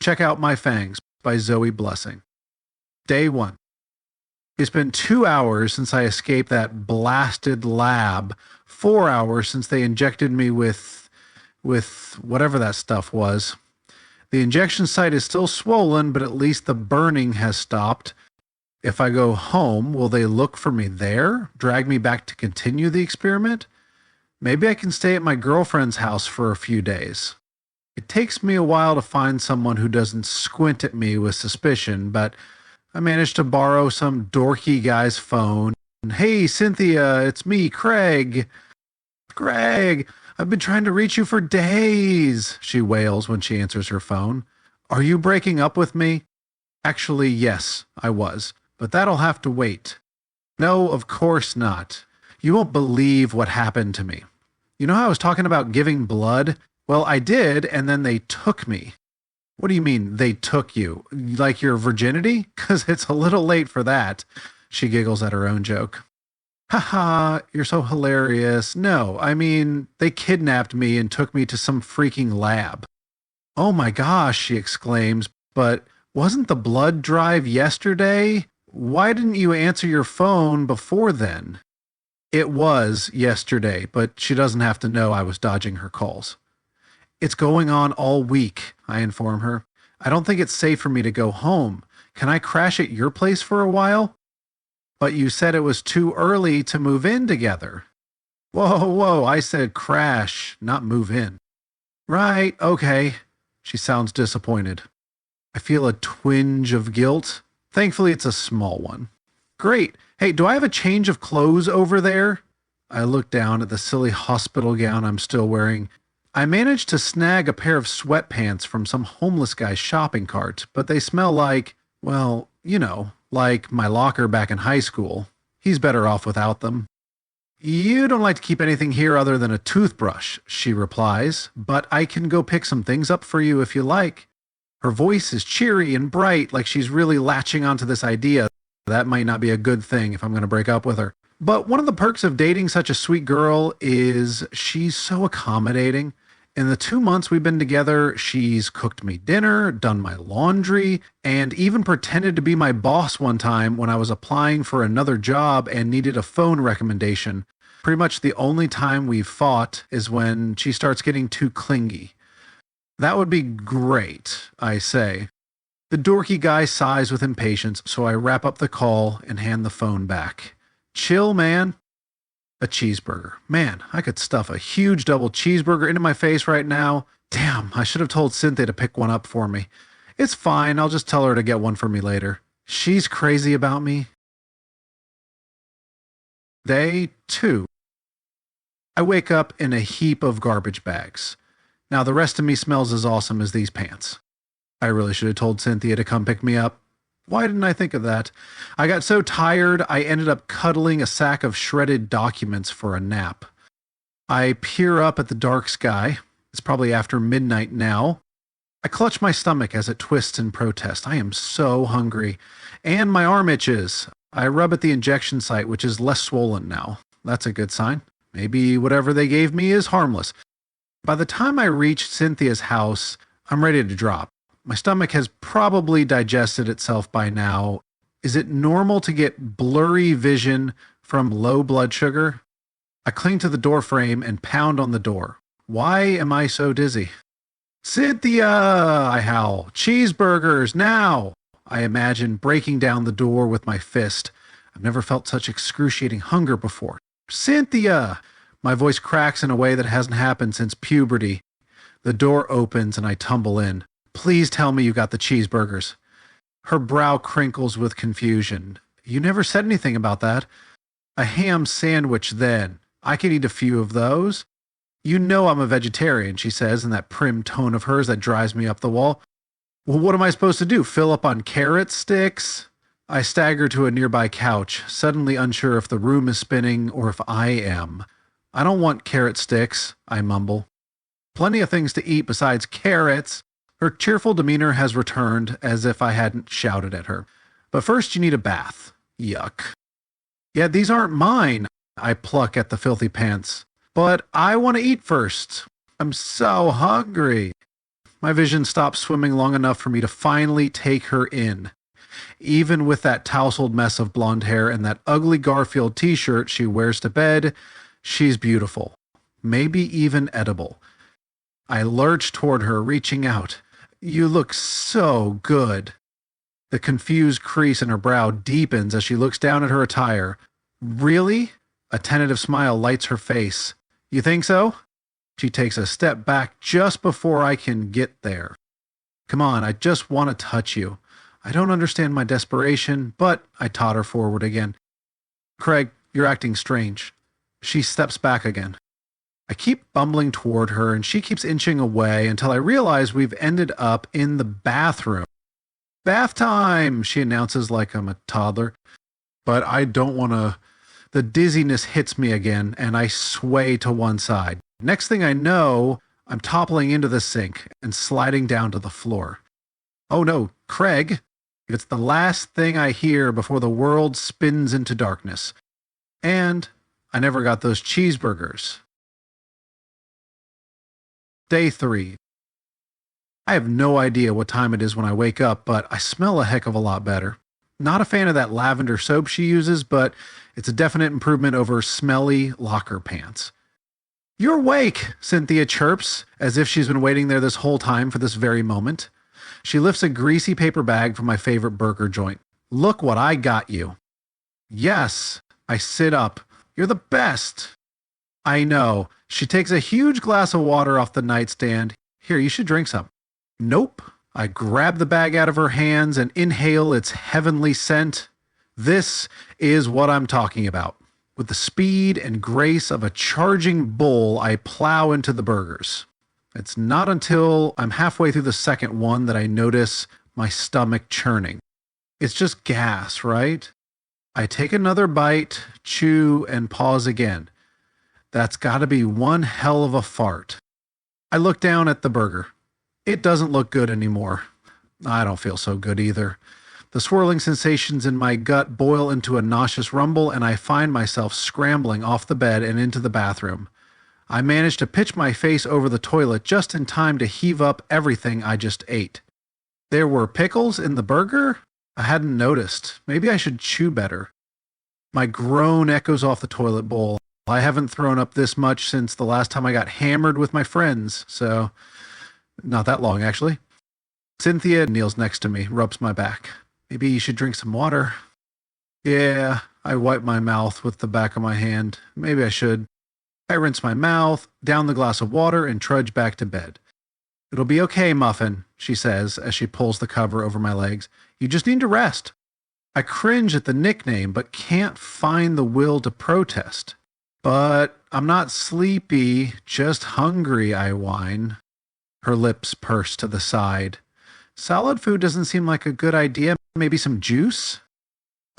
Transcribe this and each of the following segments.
check out my Fangs by Zoe Blessing. Day 1. It's been 2 hours since I escaped that blasted lab, 4 hours since they injected me with whatever that stuff was. The injection site is still swollen, but at least the burning has stopped. If I go home, will they look for me there? Drag me back to continue the experiment? Maybe I can stay at my girlfriend's house for a few days. It takes me a while to find someone who doesn't squint at me with suspicion, but I managed to borrow some dorky guy's phone. Hey, Cynthia, it's me, Craig. Craig, I've been trying to reach you for days, she wails when she answers her phone. Are you breaking up with me? Actually, yes, I was, but that'll have to wait. No, of course not. You won't believe what happened to me. You know how I was talking about giving blood? Well, I did, and then they took me. What do you mean, they took you? Like your virginity? 'Cause it's a little late for that. She giggles at her own joke. Haha, you're so hilarious. No, I mean, they kidnapped me and took me to some freaking lab. Oh my gosh, she exclaims, but wasn't the blood drive yesterday? Why didn't you answer your phone before then? It was yesterday, but she doesn't have to know I was dodging her calls. It's going on all week, I inform her. I don't think it's safe for me to go home. Can I crash at your place for a while? But you said it was too early to move in together. Whoa, I said crash, not move in. Right, okay. She sounds disappointed. I feel a twinge of guilt. Thankfully, it's a small one. Great. Hey, do I have a change of clothes over there? I look down at the silly hospital gown I'm still wearing. I managed to snag a pair of sweatpants from some homeless guy's shopping cart, but they smell like, well, you know, like my locker back in high school. He's better off without them. You don't like to keep anything here other than a toothbrush, she replies, but I can go pick some things up for you if you like. Her voice is cheery and bright, like she's really latching onto this idea. That might not be a good thing if I'm going to break up with her. But one of the perks of dating such a sweet girl is she's so accommodating. In the 2 months we've been together, she's cooked me dinner, done my laundry, and even pretended to be my boss one time when I was applying for another job and needed a phone recommendation. Pretty much the only time we've fought is when she starts getting too clingy. That would be great, I say. The dorky guy sighs with impatience, so I wrap up the call and hand the phone back. Chill, man. A cheeseburger. Man, I could stuff a huge double cheeseburger into my face right now. Damn, I should have told Cynthia to pick one up for me. It's fine, I'll just tell her to get one for me later. She's crazy about me. Day 2. I wake up in a heap of garbage bags. Now the rest of me smells as awesome as these pants. I really should have told Cynthia to come pick me up. Why didn't I think of that? I got so tired, I ended up cuddling a sack of shredded documents for a nap. I peer up at the dark sky. It's probably after midnight now. I clutch my stomach as it twists in protest. I am so hungry. And my arm itches. I rub at the injection site, which is less swollen now. That's a good sign. Maybe whatever they gave me is harmless. By the time I reach Cynthia's house, I'm ready to drop. My stomach has probably digested itself by now. Is it normal to get blurry vision from low blood sugar? I cling to the door frame and pound on the door. Why am I so dizzy? Cynthia, I howl. Cheeseburgers, now! I imagine breaking down the door with my fist. I've never felt such excruciating hunger before. Cynthia! My voice cracks in a way that hasn't happened since puberty. The door opens and I tumble in. Please tell me you got the cheeseburgers. Her brow crinkles with confusion. You never said anything about that. A ham sandwich then. I could eat a few of those. You know I'm a vegetarian, she says in that prim tone of hers that drives me up the wall. Well, what am I supposed to do? Fill up on carrot sticks? I stagger to a nearby couch, suddenly unsure if the room is spinning or if I am. I don't want carrot sticks, I mumble. Plenty of things to eat besides carrots. Her cheerful demeanor has returned, as if I hadn't shouted at her. But first you need a bath. Yuck. Yeah, these aren't mine. I pluck at the filthy pants. But I want to eat first. I'm so hungry. My vision stopped swimming long enough for me to finally take her in. Even with that tousled mess of blonde hair and that ugly Garfield t-shirt she wears to bed, she's beautiful. Maybe even edible. I lurched toward her, reaching out. You look so good. The confused crease in her brow deepens as she looks down at her attire. Really? A tentative smile lights her face. You think so? She takes a step back just before I can get there. Come on, I just want to touch you. I don't understand my desperation, but I totter forward again. Craig, you're acting strange. She steps back again. I keep bumbling toward her, and she keeps inching away until I realize we've ended up in the bathroom. Bath time, she announces like I'm a toddler. But I don't want to... The dizziness hits me again, and I sway to one side. Next thing I know, I'm toppling into the sink and sliding down to the floor. Oh no, Craig! It's the last thing I hear before the world spins into darkness. And I never got those cheeseburgers. Day 3. I have no idea what time it is when I wake up, but I smell a heck of a lot better. Not a fan of that lavender soap she uses, but it's a definite improvement over smelly locker pants. You're awake, Cynthia chirps, as if she's been waiting there this whole time for this very moment. She lifts a greasy paper bag from my favorite burger joint. Look what I got you. Yes, I sit up. You're the best. I know. She takes a huge glass of water off the nightstand. Here, you should drink some. Nope. I grab the bag out of her hands and inhale its heavenly scent. This is what I'm talking about. With the speed and grace of a charging bull, I plow into the burgers. It's not until I'm halfway through the second one that I notice my stomach churning. It's just gas, right? I take another bite, chew, and pause again. That's gotta be one hell of a fart. I look down at the burger. It doesn't look good anymore. I don't feel so good either. The swirling sensations in my gut boil into a nauseous rumble, and I find myself scrambling off the bed and into the bathroom. I manage to pitch my face over the toilet just in time to heave up everything I just ate. There were pickles in the burger? I hadn't noticed. Maybe I should chew better. My groan echoes off the toilet bowl. I haven't thrown up this much since the last time I got hammered with my friends, so... Not that long, actually. Cynthia kneels next to me, rubs my back. Maybe you should drink some water. Yeah, I wipe my mouth with the back of my hand. Maybe I should. I rinse my mouth, down the glass of water, and trudge back to bed. It'll be okay, Muffin, she says as she pulls the cover over my legs. You just need to rest. I cringe at the nickname, but can't find the will to protest. But I'm not sleepy, just hungry, I whine. Her lips purse to the side. Solid food doesn't seem like a good idea. Maybe some juice?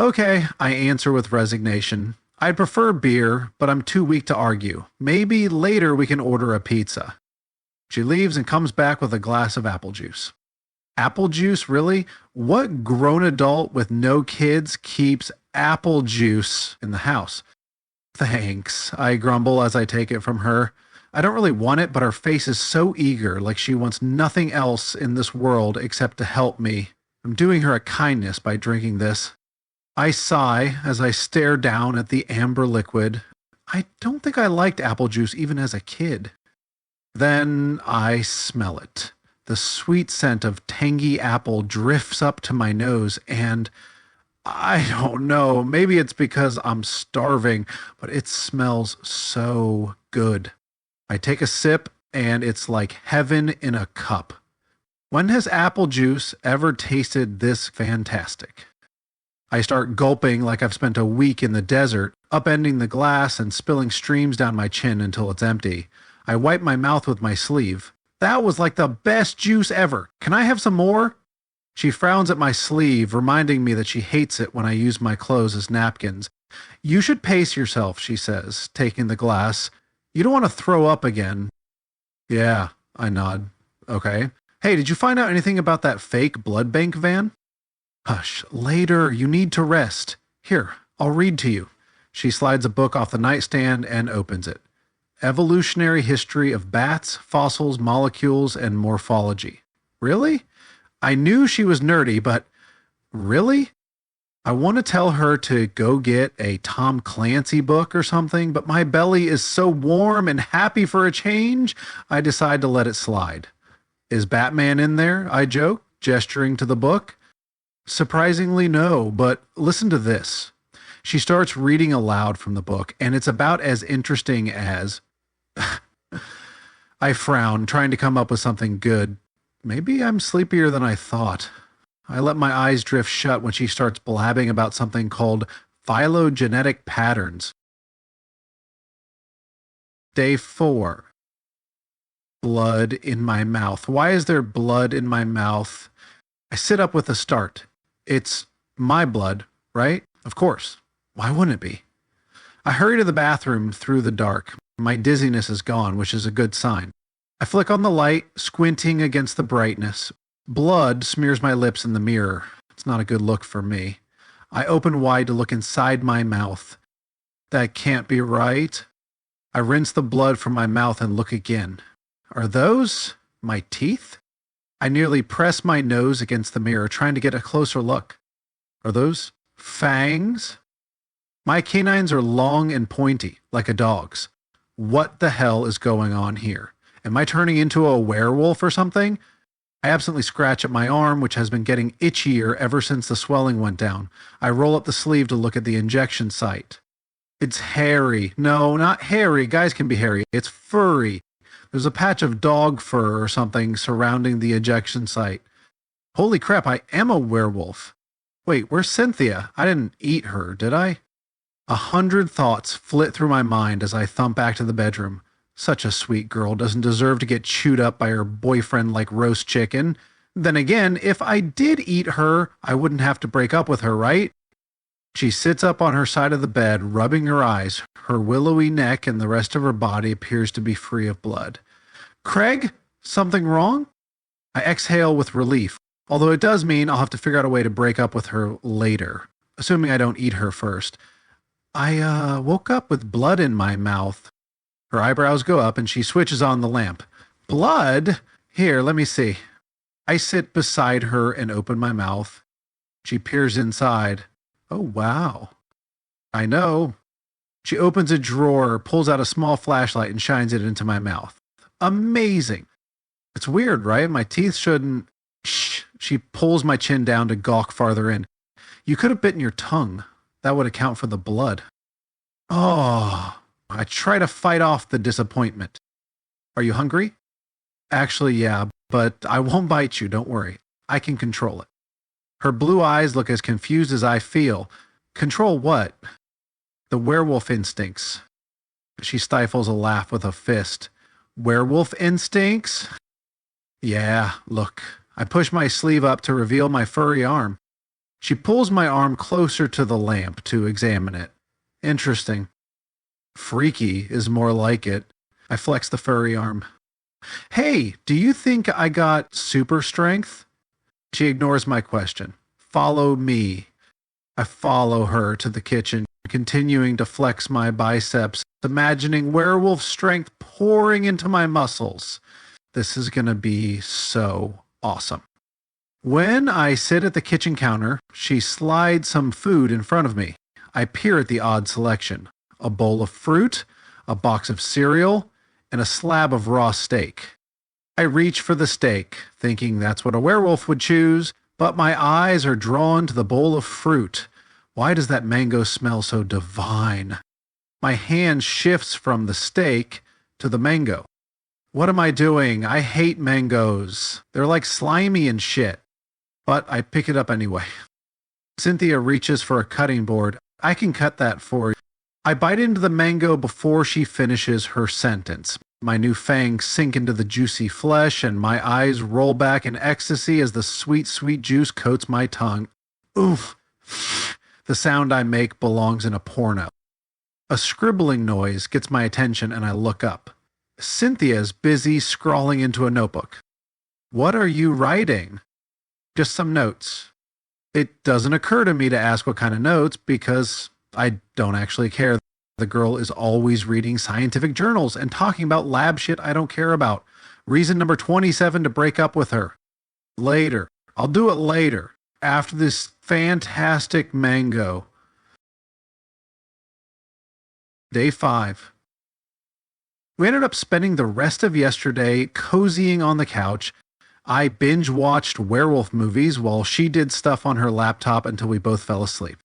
Okay, I answer with resignation. I'd prefer beer, but I'm too weak to argue. Maybe later we can order a pizza. She leaves and comes back with a glass of apple juice. Apple juice, really? What grown adult with no kids keeps apple juice in the house? Thanks, I grumble as I take it from her. I don't really want it, but her face is so eager, like she wants nothing else in this world except to help me. I'm doing her a kindness by drinking this. I sigh as I stare down at the amber liquid. I don't think I liked apple juice even as a kid. Then I smell it. The sweet scent of tangy apple drifts up to my nose, and I don't know, maybe it's because I'm starving, but it smells so good. I take a sip, and it's like heaven in a cup. When has apple juice ever tasted this fantastic? I start gulping like I've spent a week in the desert, upending the glass and spilling streams down my chin until it's empty. I wipe my mouth with my sleeve. That was like the best juice ever. Can I have some more? She frowns at my sleeve, reminding me that she hates it when I use my clothes as napkins. You should pace yourself, she says, taking the glass. You don't want to throw up again. Yeah, I nod. Okay. Hey, did you find out anything about that fake blood bank van? Hush, later, you need to rest. Here, I'll read to you. She slides a book off the nightstand and opens it. Evolutionary History of Bats, Fossils, Molecules, and Morphology. Really? I knew she was nerdy, but really? I want to tell her to go get a Tom Clancy book or something, but my belly is so warm and happy for a change, I decide to let it slide. Is Batman in there? I joke, gesturing to the book. Surprisingly, no, but listen to this. She starts reading aloud from the book, and it's about as interesting as... I frown, trying to come up with something good. Maybe I'm sleepier than I thought. I let my eyes drift shut when she starts blabbing about something called phylogenetic patterns. Day 4. Blood in my mouth. Why is there blood in my mouth? I sit up with a start. It's my blood, right? Of course. Why wouldn't it be? I hurry to the bathroom through the dark. My dizziness is gone, which is a good sign. I flick on the light, squinting against the brightness. Blood smears my lips in the mirror. It's not a good look for me. I open wide to look inside my mouth. That can't be right. I rinse the blood from my mouth and look again. Are those my teeth? I nearly press my nose against the mirror, trying to get a closer look. Are those fangs? My canines are long and pointy, like a dog's. What the hell is going on here? Am I turning into a werewolf or something? I absently scratch at my arm, which has been getting itchier ever since the swelling went down. I roll up the sleeve to look at the injection site. It's hairy. No, not hairy. Guys can be hairy. It's furry. There's a patch of dog fur or something surrounding the injection site. Holy crap, I am a werewolf. Wait, where's Cynthia? I didn't eat her, did I? 100 thoughts flit through my mind as I thump back to the bedroom. Such a sweet girl, doesn't deserve to get chewed up by her boyfriend like roast chicken. Then again, if I did eat her, I wouldn't have to break up with her, right? She sits up on her side of the bed, rubbing her eyes. Her willowy neck and the rest of her body appears to be free of blood. Craig, something wrong? I exhale with relief, although it does mean I'll have to figure out a way to break up with her later, assuming I don't eat her first. I woke up with blood in my mouth. Her eyebrows go up and she switches on the lamp. Blood? Here, let me see. I sit beside her and open my mouth. She peers inside. Oh, wow. I know. She opens a drawer, pulls out a small flashlight, and shines it into my mouth. Amazing. It's weird, right? My teeth shouldn't... Shh. She pulls my chin down to gawk farther in. You could have bitten your tongue. That would account for the blood. Oh, I try to fight off the disappointment. Are you hungry? Actually, yeah, but I won't bite you, don't worry. I can control it. Her blue eyes look as confused as I feel. Control what? The werewolf instincts. She stifles a laugh with a fist. Werewolf instincts? Yeah, look. I push my sleeve up to reveal my furry arm. She pulls my arm closer to the lamp to examine it. Interesting. Freaky is more like it. I flex the furry arm. Hey, do you think I got super strength? She ignores my question. Follow me. I follow her to the kitchen, continuing to flex my biceps, imagining werewolf strength pouring into my muscles. This is gonna be so awesome. When I sit at the kitchen counter, she slides some food in front of me. I peer at the odd selection. A bowl of fruit, a box of cereal, and a slab of raw steak. I reach for the steak, thinking that's what a werewolf would choose, but my eyes are drawn to the bowl of fruit. Why does that mango smell so divine? My hand shifts from the steak to the mango. What am I doing? I hate mangoes. They're like slimy and shit. But I pick it up anyway. Cynthia reaches for a cutting board. I can cut that for you. I bite into the mango before she finishes her sentence. My new fangs sink into the juicy flesh, and my eyes roll back in ecstasy as the sweet, sweet juice coats my tongue. Oof. The sound I make belongs in a porno. A scribbling noise gets my attention, and I look up. Cynthia's busy scrawling into a notebook. What are you writing? Just some notes. It doesn't occur to me to ask what kind of notes because I don't actually care. The girl is always reading scientific journals and talking about lab shit I don't care about. Reason number 27 to break up with her. Later. I'll do it later. After this fantastic mango. Day 5. We ended up spending the rest of yesterday cozying on the couch. I binge-watched werewolf movies while she did stuff on her laptop until we both fell asleep.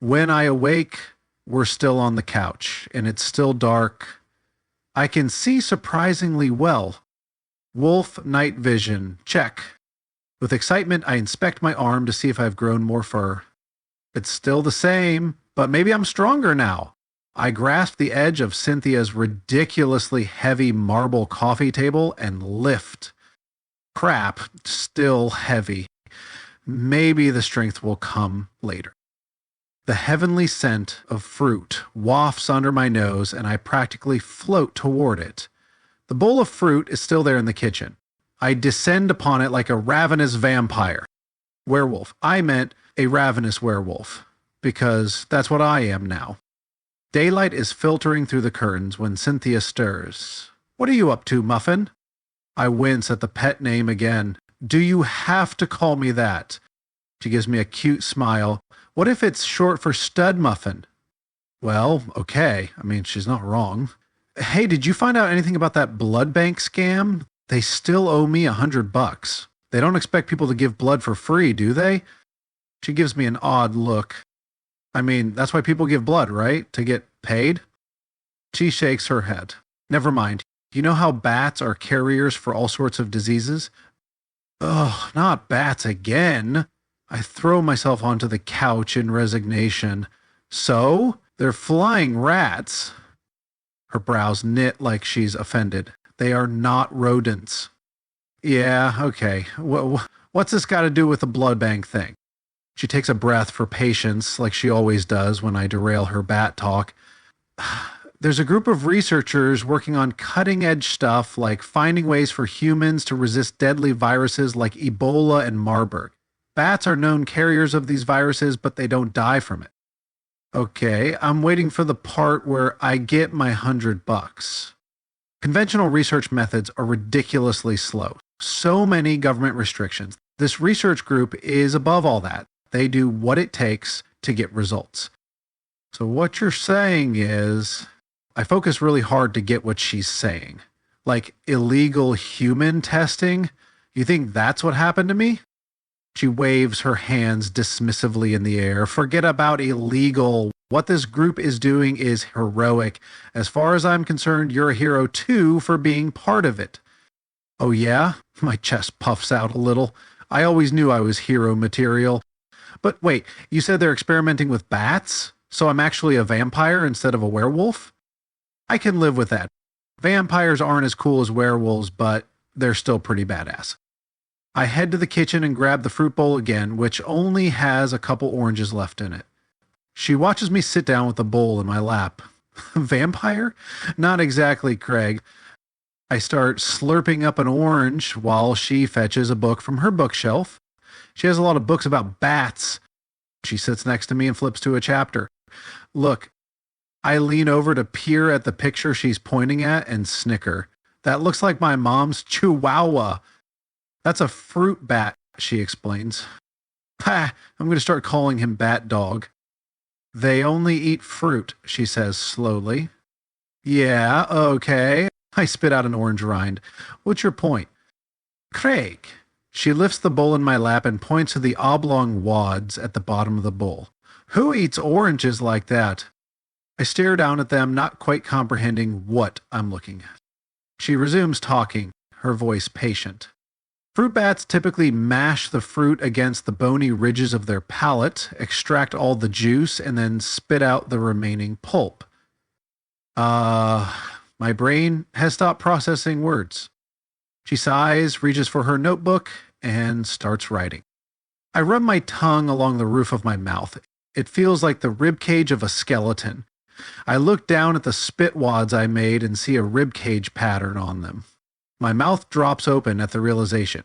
When I awake, we're still on the couch, and it's still dark. I can see surprisingly well. Wolf night vision, check. With excitement, I inspect my arm to see if I've grown more fur. It's still the same, but maybe I'm stronger now. I grasp the edge of Cynthia's ridiculously heavy marble coffee table and lift. Crap, still heavy. Maybe the strength will come later. The heavenly scent of fruit wafts under my nose and I practically float toward it. The bowl of fruit is still there in the kitchen. I descend upon it like a ravenous vampire. Werewolf. I meant a ravenous werewolf, because that's what I am now. Daylight is filtering through the curtains when Cynthia stirs. What are you up to, Muffin? I wince at the pet name again. Do you have to call me that? She gives me a cute smile. What if it's short for Stud Muffin? Well, okay. I mean, she's not wrong. Hey, did you find out anything about that blood bank scam? They still owe me $100. They don't expect people to give blood for free, do they? She gives me an odd look. I mean, that's why people give blood, right? To get paid? She shakes her head. Never mind. You know how bats are carriers for all sorts of diseases? Ugh, not bats again. I throw myself onto the couch in resignation. So? They're flying rats. Her brows knit like she's offended. They are not rodents. Yeah, okay. What's this got to do with the blood bank thing? She takes a breath for patience, like she always does when I derail her bat talk. There's a group of researchers working on cutting-edge stuff like finding ways for humans to resist deadly viruses like Ebola and Marburg. Bats are known carriers of these viruses, but they don't die from it. Okay, I'm waiting for the part where I get my $100. Conventional research methods are ridiculously slow. So many government restrictions. This research group is above all that. They do what it takes to get results. So what you're saying is, I focus really hard to get what she's saying. Like illegal human testing? You think that's what happened to me? She waves her hands dismissively in the air. Forget about illegal. What this group is doing is heroic. As far as I'm concerned, you're a hero too for being part of it. Oh yeah? My chest puffs out a little. I always knew I was hero material. But wait, you said they're experimenting with bats? So I'm actually a vampire instead of a werewolf? I can live with that. Vampires aren't as cool as werewolves, but they're still pretty badass. I head to the kitchen and grab the fruit bowl again, which only has a couple oranges left in it. She watches me sit down with the bowl in my lap. Vampire? Not exactly, Craig. I start slurping up an orange while she fetches a book from her bookshelf. She has a lot of books about bats. She sits next to me and flips to a chapter. Look, I lean over to peer at the picture she's pointing at and snicker. That looks like my mom's chihuahua. That's a fruit bat, she explains. Ha! I'm going to start calling him Bat Dog. They only eat fruit, she says slowly. Yeah, okay. I spit out an orange rind. What's your point? Craig. She lifts the bowl in my lap and points to the oblong wads at the bottom of the bowl. Who eats oranges like that? I stare down at them, not quite comprehending what I'm looking at. She resumes talking, her voice patient. Fruit bats typically mash the fruit against the bony ridges of their palate, extract all the juice, and then spit out the remaining pulp. My brain has stopped processing words. She sighs, reaches for her notebook, and starts writing. I rub my tongue along the roof of my mouth. It feels like the ribcage of a skeleton. I look down at the spit wads I made and see a ribcage pattern on them. My mouth drops open at the realization.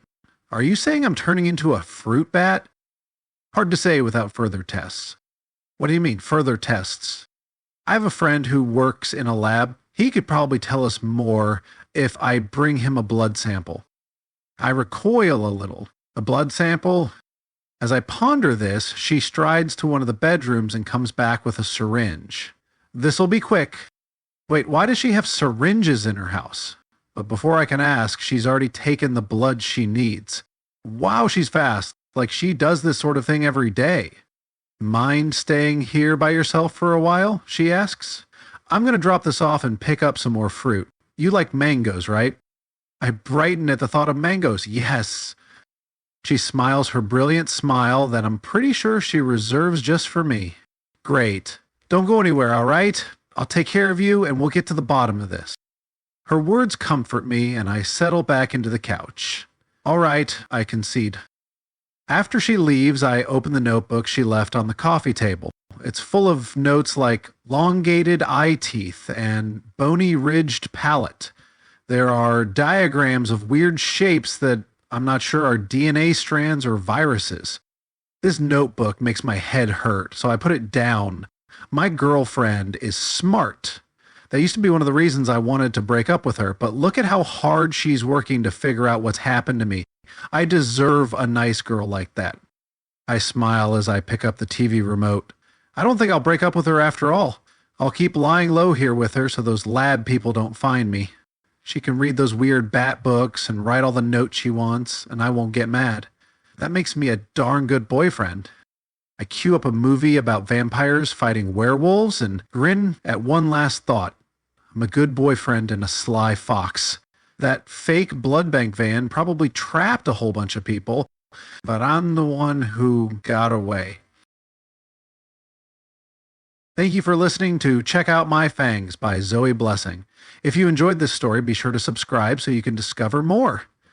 Are you saying I'm turning into a fruit bat? Hard to say without further tests. What do you mean, further tests? I have a friend who works in a lab. He could probably tell us more if I bring him a blood sample. I recoil a little. A blood sample? As I ponder this, she strides to one of the bedrooms and comes back with a syringe. This'll be quick. Wait, why does she have syringes in her house? But before I can ask, she's already taken the blood she needs. Wow, she's fast. Like she does this sort of thing every day. Mind staying here by yourself for a while? She asks. I'm going to drop this off and pick up some more fruit. You like mangoes, right? I brighten at the thought of mangoes. Yes. She smiles her brilliant smile that I'm pretty sure she reserves just for me. Great. Don't go anywhere, all right? I'll take care of you and we'll get to the bottom of this. Her words comfort me and I settle back into the couch. All right, I concede. After she leaves, I open the notebook she left on the coffee table. It's full of notes like elongated eye teeth and bony ridged palate. There are diagrams of weird shapes that I'm not sure are DNA strands or viruses. This notebook makes my head hurt, so I put it down. My girlfriend is smart. That used to be one of the reasons I wanted to break up with her, but look at how hard she's working to figure out what's happened to me. I deserve a nice girl like that. I smile as I pick up the TV remote. I don't think I'll break up with her after all. I'll keep lying low here with her so those lab people don't find me. She can read those weird bat books and write all the notes she wants, and I won't get mad. That makes me a darn good boyfriend. I cue up a movie about vampires fighting werewolves and grin at one last thought. I'm a good boyfriend and a sly fox. That fake blood bank van probably trapped a whole bunch of people, but I'm the one who got away. Thank you for listening to Check Out My Fangs by Zoe Blessing. If you enjoyed this story, be sure to subscribe so you can discover more.